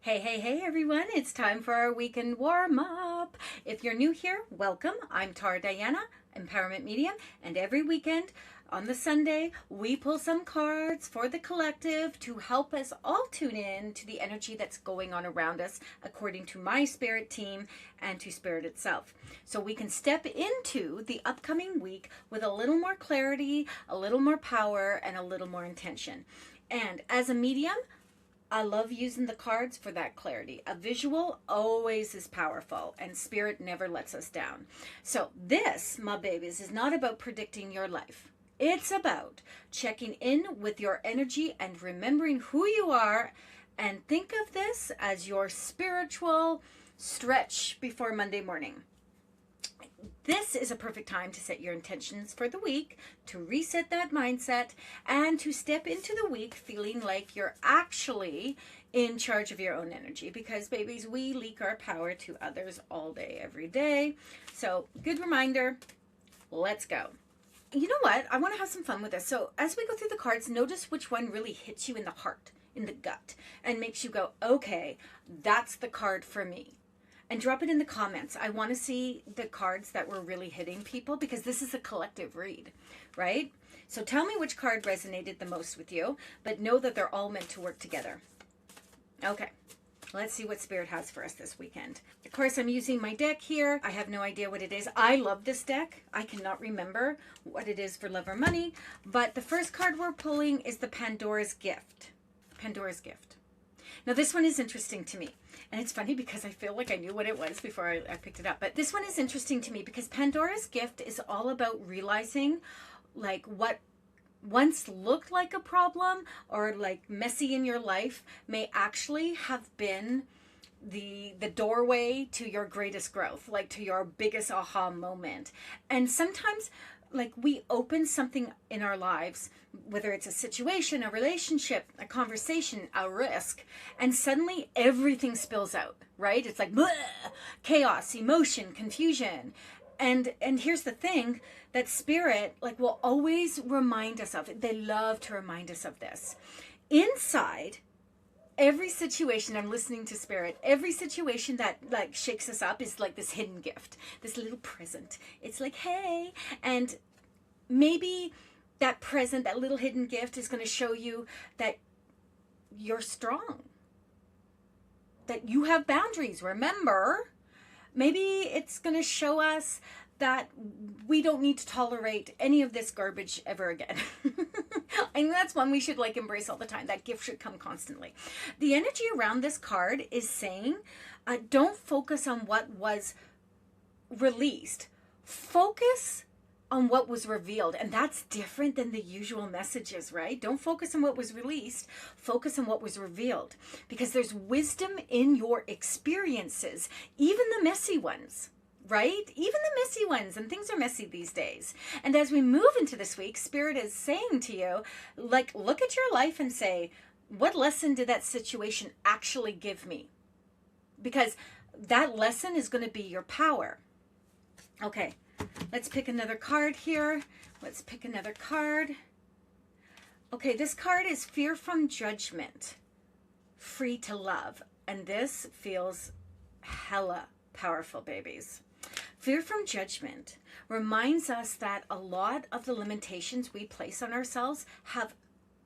Hey everyone, it's time for our weekend warm-up. If you're new here, welcome. I'm Tara Diana, Empowerment Medium, and every weekend on the Sunday, we pull some cards for the collective to help us all tune in to the energy that's going on around us according to my spirit team and to spirit itself. So we can step into the upcoming week with a little more clarity, a little more power, and a little more intention. And as a medium, I love using the cards for that clarity. A visual always is powerful, and spirit never lets us down. So this, my babies, is not about predicting your life. It's about checking in with your energy and remembering who you are, and think of this as your spiritual stretch before Monday morning. This is a perfect time to set your intentions for the week, to reset that mindset, and to step into the week feeling like you're actually in charge of your own energy. Because, babies, we leak our power to others all day, every day. So, good reminder, let's go. You know what? I want to have some fun with this. So, as we go through the cards, notice which one really hits you in the heart, in the gut, and makes you go, okay, that's the card for me. And drop it in the comments. I want to see the cards that were really hitting people, because this is a collective read, right? So tell me which card resonated the most with you, but know that they're all meant to work together. Okay, let's see what Spirit has for us this weekend. Of course, I'm using my deck here. I have no idea what it is. I love this deck. I cannot remember what it is for love or money, but the first card we're pulling is the Pandora's Gift. Pandora's Gift. Now, this one is interesting to me. And it's funny because I feel like I knew what it was before I picked it up. But this one is interesting to me because Pandora's Gift is all about realizing like what once looked like a problem or like messy in your life may actually have been the doorway to your greatest growth, like to your biggest aha moment. And sometimes like we open something in our lives, whether it's a situation, a relationship, a conversation, a risk, and suddenly everything spills out, right? It's like bleh, chaos, emotion, confusion. And here's the thing, that spirit like will always remind us of it. They love to remind us of this. Inside every situation, I'm listening to spirit, every situation that like shakes us up is like this hidden gift, this little present. It's like, hey, and maybe that present, that little hidden gift is going to show you that you're strong, that you have boundaries. Remember, maybe it's going to show us that we don't need to tolerate any of this garbage ever again. And that's one we should like embrace all the time. That gift should come constantly. The energy around this card is saying, don't focus on what was released. Focus on what was revealed. And that's different than the usual messages, right? Don't focus on what was released. Focus on what was revealed. Because there's wisdom in your experiences, even the messy ones. Right? Even the messy ones, and things are messy these days. And as we move into this week, Spirit is saying to you, like, look at your life and say, what lesson did that situation actually give me? Because that lesson is going to be your power. Okay, let's pick another card here. Let's pick another card. Okay, this card is Fear from Judgment, Free to Love. And this feels hella powerful, babies. Fear from judgment reminds us that a lot of the limitations we place on ourselves have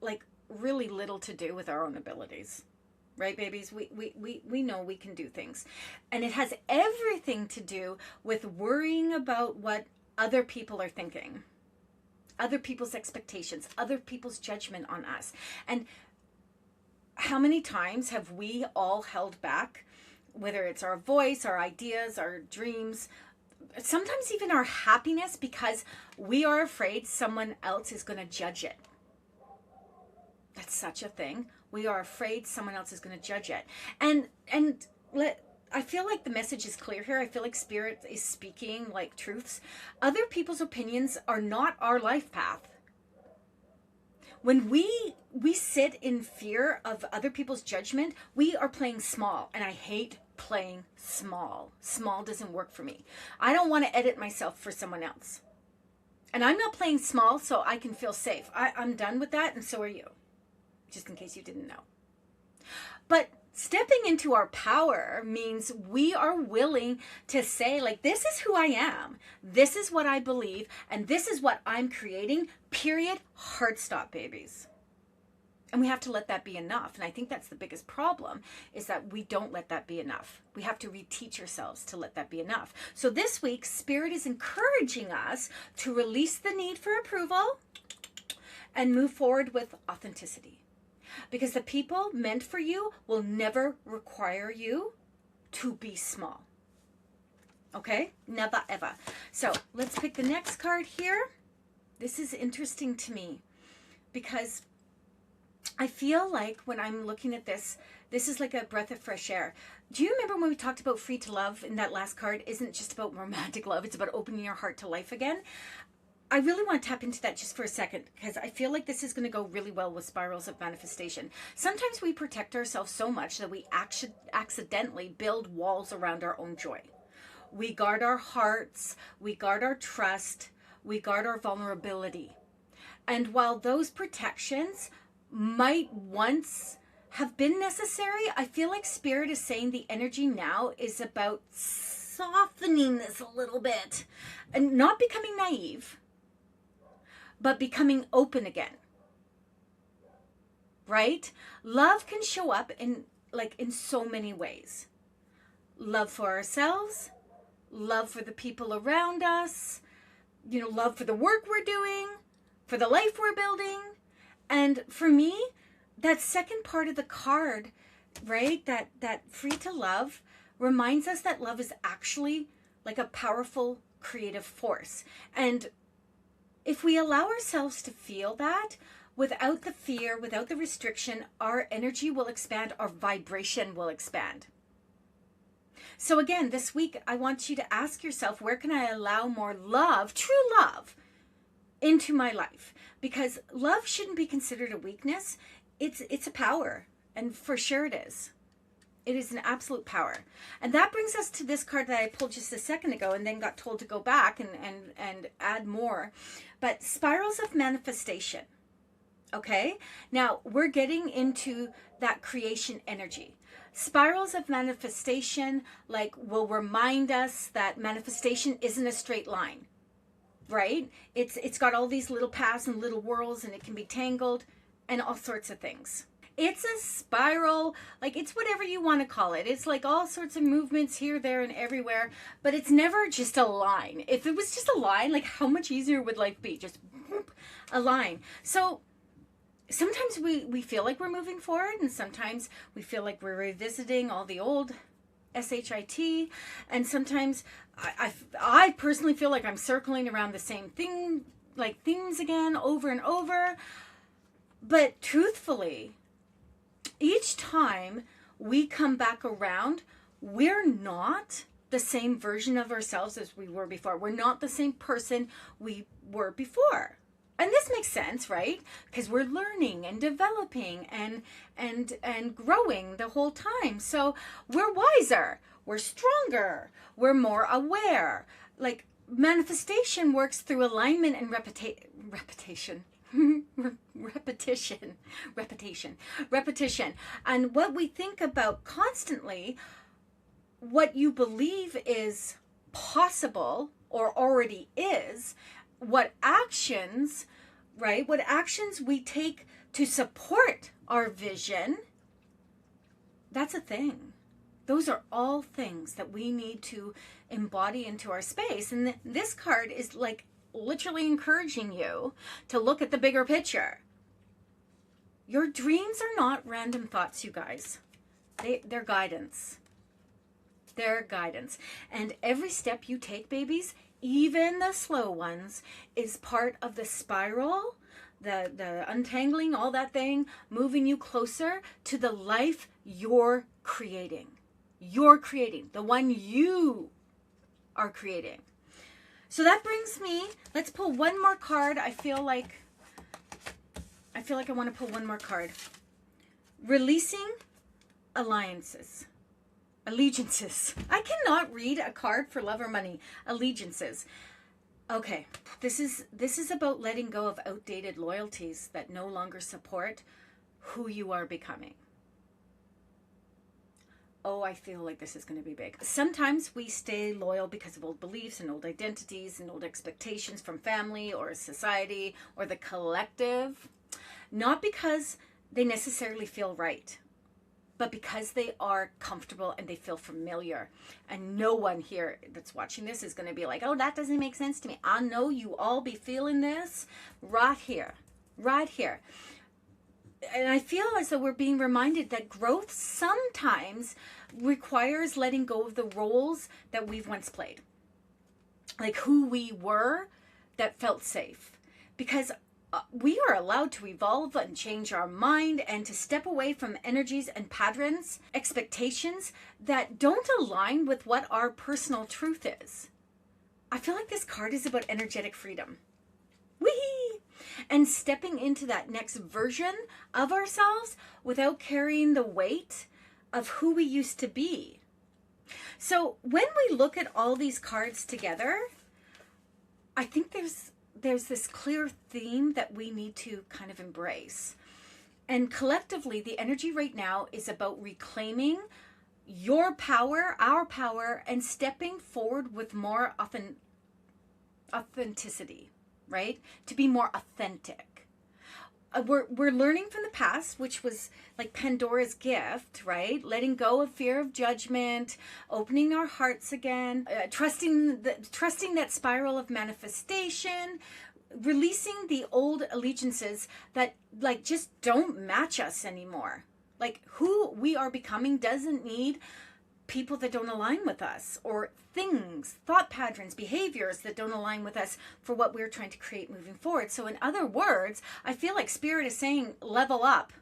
like really little to do with our own abilities. Right, babies? We know we can do things. And it has everything to do with worrying about what other people are thinking, other people's expectations, other people's judgment on us. And how many times have we all held back, whether it's our voice, our ideas, our dreams, sometimes even our happiness, because we are afraid someone else is going to judge it. That's such a thing. We are afraid someone else is going to judge it. I feel like the message is clear here. I feel like Spirit is speaking like truths. Other people's opinions are not our life path. When we sit in fear of other people's judgment, we are playing small, and I hate playing small. Small doesn't work for me. I don't want to edit myself for someone else. And I'm not playing small so I can feel safe. I'm done with that, and so are you. Just in case you didn't know. But Stepping into our power means we are willing to say, like, this is who I am. This is what I believe. And this is what I'm creating. Period. Hard stop, babies. And we have to let that be enough. And I think that's the biggest problem, is that we don't let that be enough. We have to reteach ourselves to let that be enough. So this week, Spirit is encouraging us to release the need for approval and move forward with authenticity. Because the people meant for you will never require you to be small. Okay? Never, ever. So let's pick the next card here. This is interesting to me because I feel like when I'm looking at this, this is like a breath of fresh air. Do you remember when we talked about free to love, in that last card isn't just about romantic love, it's about opening your heart to life again? I really want to tap into that just for a second, because I feel like this is going to go really well with spirals of manifestation. Sometimes we protect ourselves so much that we accidentally build walls around our own joy. We guard our hearts, we guard our trust, we guard our vulnerability. And while those protections might once have been necessary, I feel like Spirit is saying the energy now is about softening this a little bit and not becoming naive, but becoming open again. Right? Love can show up in so many ways. Love for ourselves, love for the people around us, love for the work we're doing, for the life we're building. And for me, that second part of the card, right, that free to love reminds us that love is actually like a powerful creative force. And if we allow ourselves to feel that, without the fear, without the restriction, our energy will expand, our vibration will expand. So again, this week, I want you to ask yourself, where can I allow more love, true love, into my life? Because love shouldn't be considered a weakness. It's a power, and for sure it is. It is an absolute power. And that brings us to this card that I pulled just a second ago and then got told to go back and add more. But spirals of manifestation. Okay? Now, we're getting into that creation energy. Spirals of manifestation, will remind us that manifestation isn't a straight line. Right? It's got all these little paths and little whirls, and it can be tangled and all sorts of things. It's a spiral, it's whatever you want to call it. It's like all sorts of movements here, there, and everywhere, but it's never just a line. If it was just a line, how much easier would life be? Just whoop, a line. So sometimes we feel like we're moving forward, and sometimes we feel like we're revisiting all the old SHIT, and sometimes I personally feel like I'm circling around the same thing, themes again, over and over. But truthfully, each time we come back around, we're not the same version of ourselves as we were before. We're not the same person we were before. And this makes sense, right? Because we're learning and developing and growing the whole time. So we're wiser, we're stronger, we're more aware. Manifestation works through alignment and repetition. Repetition. And what we think about constantly, what you believe is possible or already is, what actions we take to support our vision, that's a thing. Those are all things that we need to embody into our space. And this card is literally encouraging you to look at the bigger picture. Your dreams are not random thoughts, you guys. They're guidance. They're guidance. And every step you take, babies, even the slow ones, is part of the spiral, the untangling, all that thing, moving you closer to the life you're creating. You're creating, the one you are creating. So that brings me, let's pull one more card. I feel like I want to pull one more card. Releasing allegiances. I cannot read a card for love or money. Allegiances. Okay, this is about letting go of outdated loyalties that no longer support who you are becoming. oh, I feel like this is going to be big. Sometimes we stay loyal because of old beliefs and old identities and old expectations from family or society or the collective, not because they necessarily feel right, but because they are comfortable and they feel familiar. And no one here that's watching this is going to be like, oh, that doesn't make sense to me. I know you all be feeling this right here, right here. And I feel as though we're being reminded that growth sometimes requires letting go of the roles that we've once played. Like who we were that felt safe. Because we are allowed to evolve and change our mind and to step away from energies and patterns, expectations that don't align with what our personal truth is. I feel like this card is about energetic freedom. Whee! And stepping into that next version of ourselves without carrying the weight of who we used to be. So when we look at all these cards together, I think there's this clear theme that we need to kind of embrace. And collectively, the energy right now is about reclaiming your power, our power, and stepping forward with more authenticity, right? To be more authentic. We're learning from the past, which was like Pandora's gift, right? Letting go of fear of judgment, opening our hearts again, trusting that spiral of manifestation, releasing the old allegiances that like just don't match us anymore. Like who we are becoming doesn't need people that don't align with us, or things, thought patterns, behaviors that don't align with us for what we're trying to create moving forward. So in other words, I feel like Spirit is saying, level up.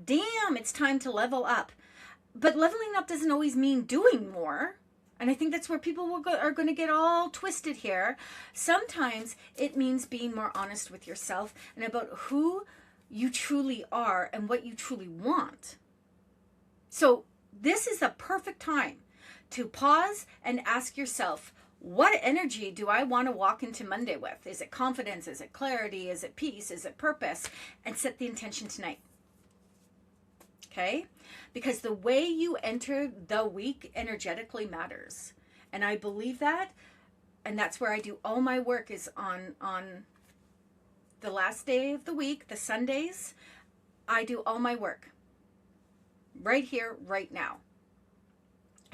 Damn, it's time to level up. But leveling up doesn't always mean doing more. And I think that's where people are going to get all twisted here. Sometimes it means being more honest with yourself and about who you truly are and what you truly want. So this is the perfect time to pause and ask yourself, what energy do I want to walk into Monday with? Is it confidence? Is it clarity? Is it peace? Is it purpose? And set the intention tonight. Okay? Because the way you enter the week energetically matters. And I believe that. And that's where I do all my work, is on the last day of the week, the Sundays. I do all my work right here, right now.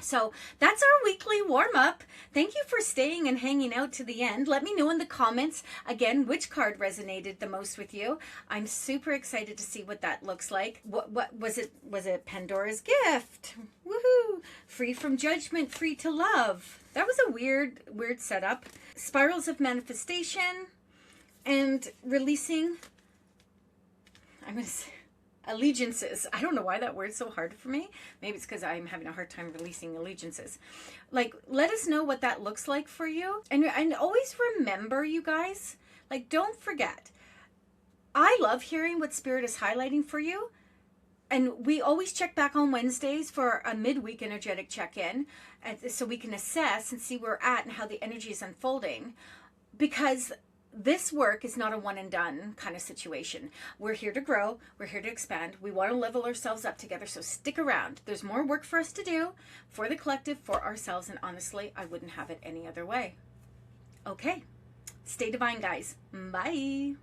So that's our weekly warm-up. Thank you for staying and hanging out to the end. Let me know in the comments, again, which card resonated the most with you. I'm super excited to see what that looks like. What was it? Was it Pandora's gift? Woohoo! Free from judgment, free to love. That was a weird setup. Spirals of manifestation and releasing, I'm going to say, allegiances. I don't know why that word's so hard for me. Maybe it's because I'm having a hard time releasing allegiances. Like, let us know what that looks like for you. And always remember, you guys, like, don't forget, I love hearing what Spirit is highlighting for you. And we always check back on Wednesdays for a midweek energetic check-in, so we can assess and see where we're at and how the energy is unfolding. Because this work is not a one and done kind of situation. We're here to grow. We're here to expand. We want to level ourselves up together. So stick around. There's more work for us to do, for the collective, for ourselves. And honestly, I wouldn't have it any other way. Okay. Stay divine, guys. Bye.